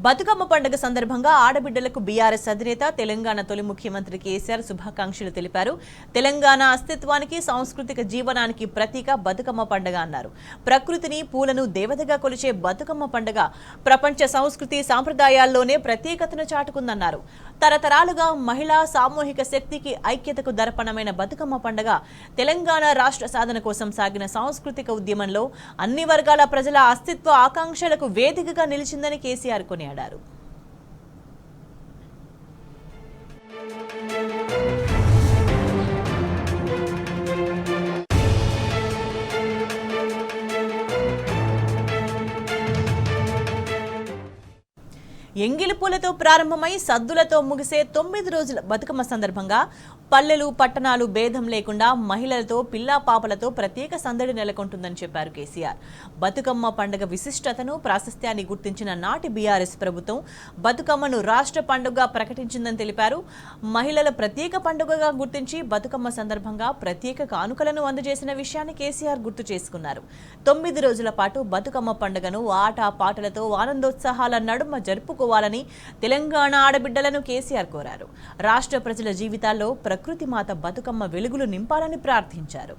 బతుకమ్మ పండుగ సందర్భంగా ఆడబిడ్డలకు బీఆర్ఎస్ అధినేత తెలంగాణ తొలి ముఖ్యమంత్రి కేసీఆర్ శుభాకాంక్షలు తెలిపారు. తెలంగాణ అస్తిత్వానికి సాంస్కృతిక జీవనానికి ప్రతీక బతుకమ్మ పండుగ అన్నారు. ప్రకృతిని పూలను దేవతగా కొలిచే బతుకమ్మ పండుగ ప్రపంచ సంస్కృతి సాంప్రదాయాల్లోనే ప్రత్యేకతను చాటుకుందన్నారు. తరతరాలుగా మహిళా సామూహిక శక్తికి ఐక్యతకు దర్పణమైన బతుకమ్మ పండుగ తెలంగాణ రాష్ట్ర సాధన కోసం సాగిన సాంస్కృతిక ఉద్యమంలో అన్ని వర్గాల ప్రజల అస్తిత్వ ఆకాంక్షలకు వేదికగా నిలిచిందని కేసీఆర్ కొనియాడారు. ఎంగిలి పూలతో ప్రారంభమై సద్దులతో ముగిసే 9 రోజుల బతుకమ్మ సందర్భంగా పల్లెలు పట్టణాలు భేదం లేకుండా మహిళలతో పిల్లా పాపలతో ప్రత్యేక సందడి నెలకొంటుందని చెప్పారు కేసీఆర్. బతుకమ్మ పండుగ విశిష్టతను ప్రాశస్త్యాన్ని గుర్తించిన నాటి బీఆర్ఎస్ ప్రభుత్వం బతుకమ్మను రాష్ట్ర పండుగగా ప్రకటించిందని తెలిపారు. మహిళల ప్రత్యేక పండుగగా గుర్తించి బతుకమ్మ సందర్భంగా ప్రత్యేక కానుకలను అందజేసిన విషయాన్ని కేసీఆర్ గుర్తు చేసుకున్నారు. 9 రోజుల పాటు బతుకమ్మ పండుగను ఆట పాటలతో ఆనందోత్సాహాల నడుమ జరుపుకోవాలని తెలంగాణ ఆడబిడ్డలను కేసీఆర్ కోరారు. రాష్ట్ర ప్రజల జీవితాల్లో ప్రకృతి మాత బతుకమ్మ వెలుగులు నింపాలని ప్రార్థించారు.